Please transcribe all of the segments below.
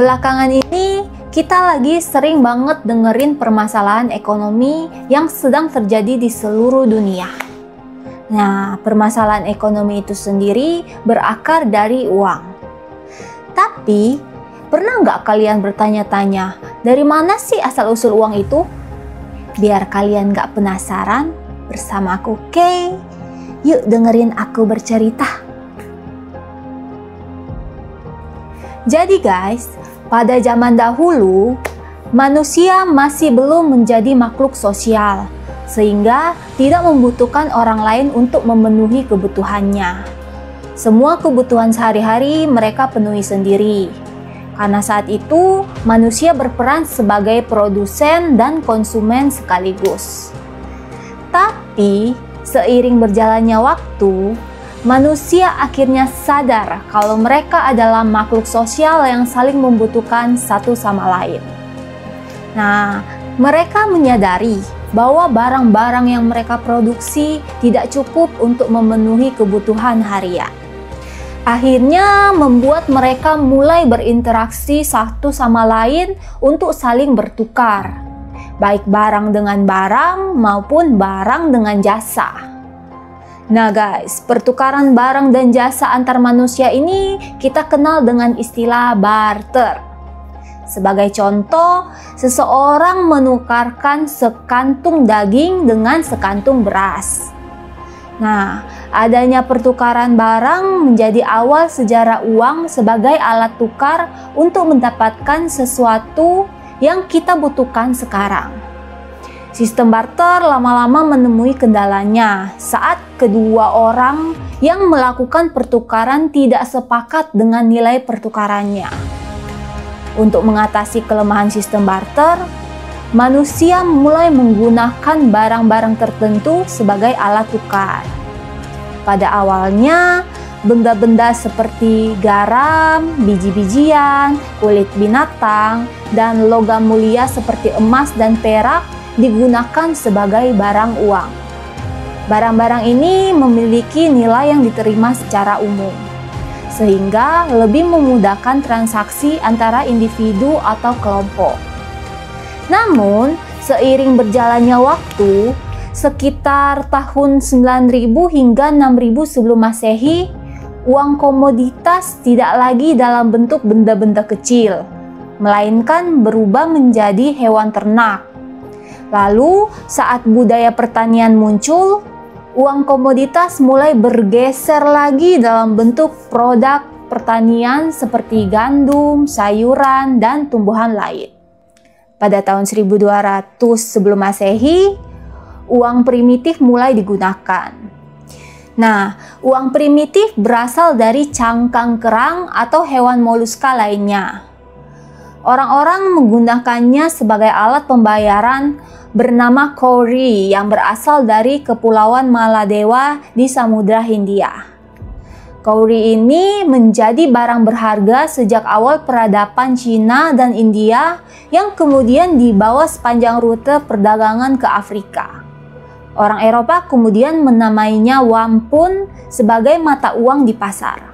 Belakangan ini kita lagi sering banget dengerin permasalahan ekonomi yang sedang terjadi di seluruh dunia. Nah, permasalahan ekonomi itu sendiri berakar dari uang. Tapi, pernah nggak kalian bertanya-tanya, dari mana sih asal-usul uang itu? Biar kalian nggak penasaran, bersama aku Kay, yuk dengerin aku bercerita. Jadi guys, pada zaman dahulu, manusia masih belum menjadi makhluk sosial, sehingga tidak membutuhkan orang lain untuk memenuhi kebutuhannya. Semua kebutuhan sehari-hari mereka penuhi sendiri. Karena saat itu, manusia berperan sebagai produsen dan konsumen sekaligus. Tapi, seiring berjalannya waktu, manusia akhirnya sadar kalau mereka adalah makhluk sosial yang saling membutuhkan satu sama lain. Nah, mereka menyadari bahwa barang-barang yang mereka produksi tidak cukup untuk memenuhi kebutuhan harian. Akhirnya membuat mereka mulai berinteraksi satu sama lain untuk saling bertukar, baik barang dengan barang maupun barang dengan jasa. Nah guys, pertukaran barang dan jasa antar manusia ini kita kenal dengan istilah barter. Sebagai contoh, seseorang menukarkan sekantung daging dengan sekantung beras. Nah, adanya pertukaran barang menjadi awal sejarah uang sebagai alat tukar untuk mendapatkan sesuatu yang kita butuhkan sekarang. Sistem barter lama-lama menemui kendalanya saat kedua orang yang melakukan pertukaran tidak sepakat dengan nilai pertukarannya. Untuk mengatasi kelemahan sistem barter, manusia mulai menggunakan barang-barang tertentu sebagai alat tukar. Pada awalnya, benda-benda seperti garam, biji-bijian, kulit binatang, dan logam mulia seperti emas dan perak digunakan sebagai barang uang. Barang-barang ini memiliki nilai yang diterima secara umum, sehingga lebih memudahkan transaksi antara individu atau kelompok. Namun, seiring berjalannya waktu, sekitar tahun 9000 hingga 6000 sebelum Masehi, uang komoditas tidak lagi dalam bentuk benda-benda kecil, melainkan berubah menjadi hewan ternak. Lalu, saat budaya pertanian muncul, uang komoditas mulai bergeser lagi dalam bentuk produk pertanian seperti gandum, sayuran, dan tumbuhan lain. Pada tahun 1200 sebelum Masehi, uang primitif mulai digunakan. Nah, uang primitif berasal dari cangkang kerang atau hewan moluska lainnya. Orang-orang menggunakannya sebagai alat pembayaran bernama cowrie yang berasal dari Kepulauan Maladewa di Samudra Hindia. Cowrie ini menjadi barang berharga sejak awal peradaban Cina dan India yang kemudian dibawa sepanjang rute perdagangan ke Afrika. Orang Eropa kemudian menamainya wampun sebagai mata uang di pasar.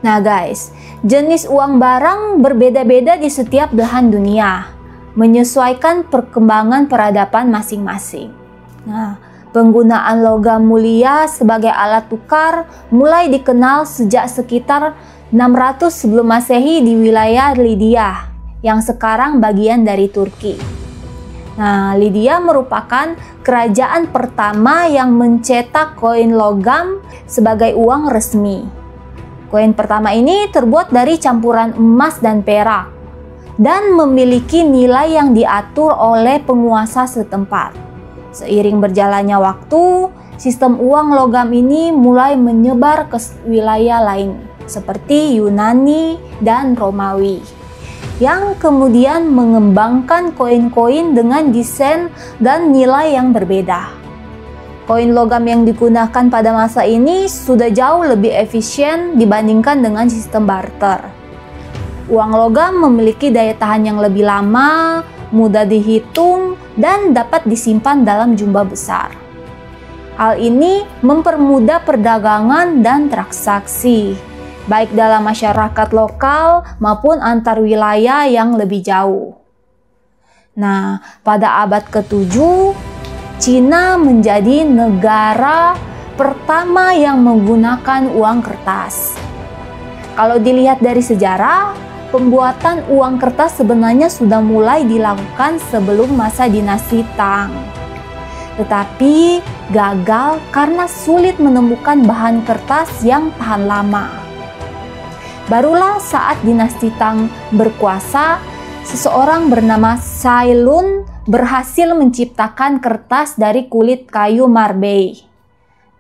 Nah guys, jenis uang barang berbeda-beda di setiap belahan dunia, menyesuaikan perkembangan peradaban masing-masing. Nah, penggunaan logam mulia sebagai alat tukar mulai dikenal sejak sekitar 600 sebelum Masehi di wilayah Lydia, yang sekarang bagian dari Turki. Nah, Lydia merupakan kerajaan pertama yang mencetak koin logam sebagai uang resmi. Koin pertama ini terbuat dari campuran emas dan perak dan memiliki nilai yang diatur oleh penguasa setempat. Seiring berjalannya waktu, sistem uang logam ini mulai menyebar ke wilayah lain seperti Yunani dan Romawi, yang kemudian mengembangkan koin-koin dengan desain dan nilai yang berbeda. Koin logam yang digunakan pada masa ini sudah jauh lebih efisien dibandingkan dengan sistem barter. Uang logam memiliki daya tahan yang lebih lama, mudah dihitung, dan dapat disimpan dalam jumlah besar. Hal ini mempermudah perdagangan dan transaksi, baik dalam masyarakat lokal maupun antar wilayah yang lebih jauh. Nah, pada abad ke-7, Cina menjadi negara pertama yang menggunakan uang kertas. Kalau dilihat dari sejarah, pembuatan uang kertas sebenarnya sudah mulai dilakukan sebelum masa dinasti Tang. Tetapi gagal karena sulit menemukan bahan kertas yang tahan lama. Barulah saat dinasti Tang berkuasa, seseorang bernama Cai Lun berhasil menciptakan kertas dari kulit kayu marbei.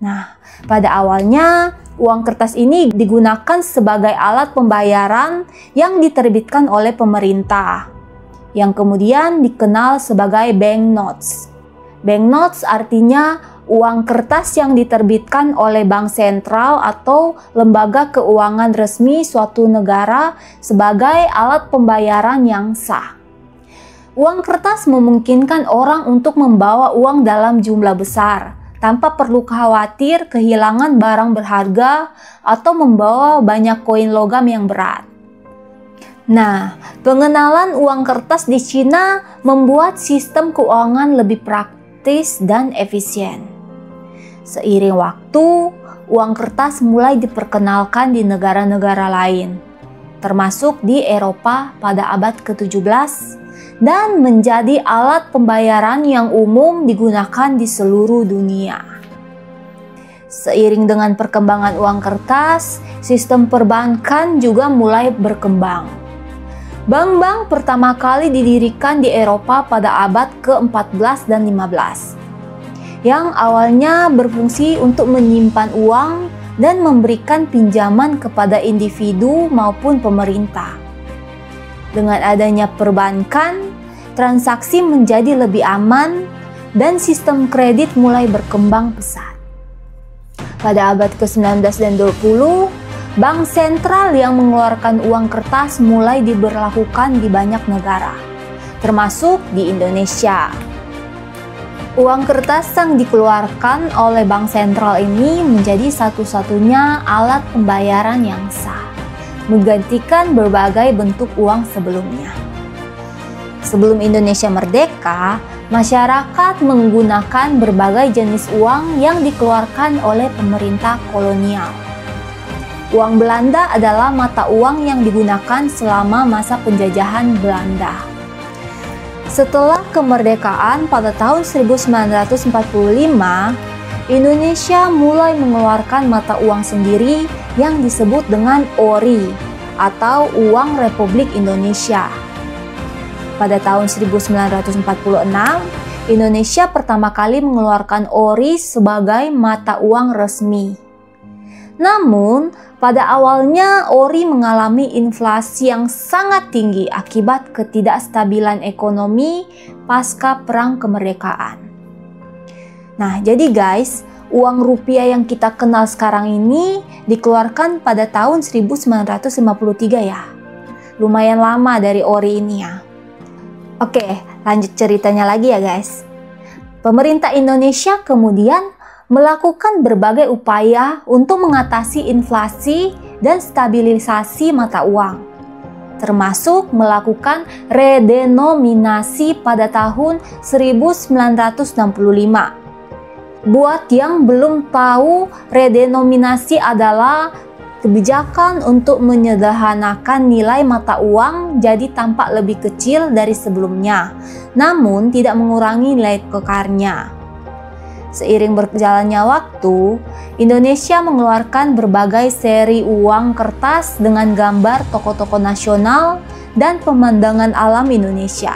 Nah, pada awalnya uang kertas ini digunakan sebagai alat pembayaran yang diterbitkan oleh pemerintah, yang kemudian dikenal sebagai banknotes. Banknotes artinya uang kertas yang diterbitkan oleh bank sentral atau lembaga keuangan resmi suatu negara sebagai alat pembayaran yang sah. Uang kertas memungkinkan orang untuk membawa uang dalam jumlah besar, tanpa perlu khawatir kehilangan barang berharga atau membawa banyak koin logam yang berat. Nah, pengenalan uang kertas di Cina membuat sistem keuangan lebih praktis dan efisien. Seiring waktu, uang kertas mulai diperkenalkan di negara-negara lain, termasuk di Eropa pada abad ke-17, dan menjadi alat pembayaran yang umum digunakan di seluruh dunia. Seiring dengan perkembangan uang kertas, sistem perbankan juga mulai berkembang. Bank-bank pertama kali didirikan di Eropa pada abad ke-14 dan 15, yang awalnya berfungsi untuk menyimpan uang dan memberikan pinjaman kepada individu maupun pemerintah. Dengan adanya perbankan, transaksi menjadi lebih aman dan sistem kredit mulai berkembang pesat. Pada abad ke-19 dan 20, bank sentral yang mengeluarkan uang kertas mulai diberlakukan di banyak negara, termasuk di Indonesia. Uang kertas yang dikeluarkan oleh bank sentral ini menjadi satu-satunya alat pembayaran yang sah, menggantikan berbagai bentuk uang sebelumnya. Sebelum Indonesia merdeka, masyarakat menggunakan berbagai jenis uang yang dikeluarkan oleh pemerintah kolonial. Uang Belanda adalah mata uang yang digunakan selama masa penjajahan Belanda. Setelah kemerdekaan pada tahun 1945, Indonesia mulai mengeluarkan mata uang sendiri yang disebut dengan Ori atau Uang Republik Indonesia. Pada tahun 1946, Indonesia pertama kali mengeluarkan Ori sebagai mata uang resmi. Namun, pada awalnya Ori mengalami inflasi yang sangat tinggi akibat ketidakstabilan ekonomi pasca Perang Kemerdekaan. Nah, jadi guys, uang rupiah yang kita kenal sekarang ini dikeluarkan pada tahun 1953 ya. Lumayan lama dari Ori ini ya. Oke, lanjut ceritanya lagi ya guys. Pemerintah Indonesia kemudian melakukan berbagai upaya untuk mengatasi inflasi dan stabilisasi mata uang, termasuk melakukan redenominasi pada tahun 1965. Buat yang belum tahu, redenominasi adalah kebijakan untuk menyederhanakan nilai mata uang jadi tampak lebih kecil dari sebelumnya, namun tidak mengurangi nilai tukarnya. Seiring berjalannya waktu, Indonesia mengeluarkan berbagai seri uang kertas dengan gambar tokoh-tokoh nasional dan pemandangan alam Indonesia.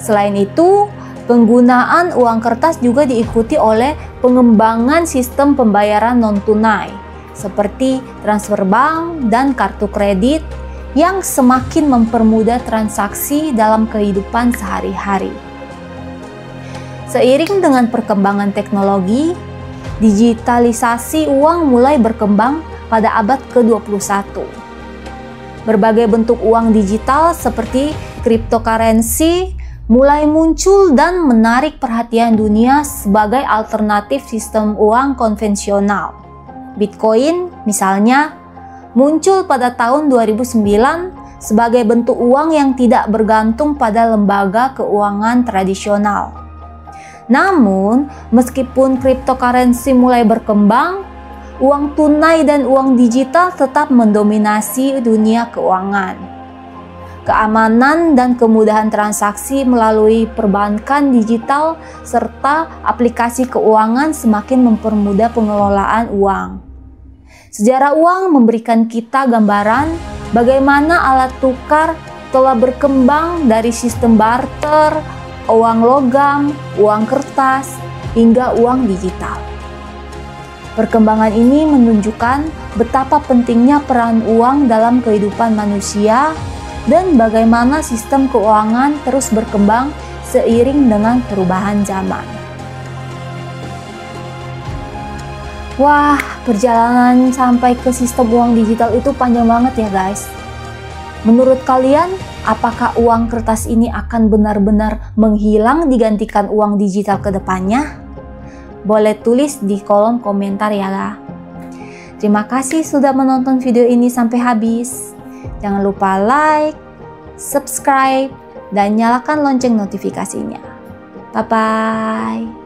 Selain itu, penggunaan uang kertas juga diikuti oleh pengembangan sistem pembayaran non-tunai, seperti transfer bank dan kartu kredit yang semakin mempermudah transaksi dalam kehidupan sehari-hari. Seiring dengan perkembangan teknologi, digitalisasi uang mulai berkembang pada abad ke-21. Berbagai bentuk uang digital seperti cryptocurrency mulai muncul dan menarik perhatian dunia sebagai alternatif sistem uang konvensional. Bitcoin misalnya muncul pada tahun 2009 sebagai bentuk uang yang tidak bergantung pada lembaga keuangan tradisional. Namun, meskipun cryptocurrency mulai berkembang, uang tunai dan uang digital tetap mendominasi dunia keuangan. Keamanan dan kemudahan transaksi melalui perbankan digital serta aplikasi keuangan semakin mempermudah pengelolaan uang. Sejarah uang memberikan kita gambaran bagaimana alat tukar telah berkembang dari sistem barter, uang logam, uang kertas, hingga uang digital. Perkembangan ini menunjukkan betapa pentingnya peran uang dalam kehidupan manusia dan bagaimana sistem keuangan terus berkembang seiring dengan perubahan zaman. Wah, perjalanan sampai ke sistem uang digital itu panjang banget ya guys. Menurut kalian, apakah uang kertas ini akan benar-benar menghilang digantikan uang digital ke depannya? Boleh tulis di kolom komentar ya. Terima kasih sudah menonton video ini sampai habis. Jangan lupa like, subscribe, dan nyalakan lonceng notifikasinya. Bye-bye.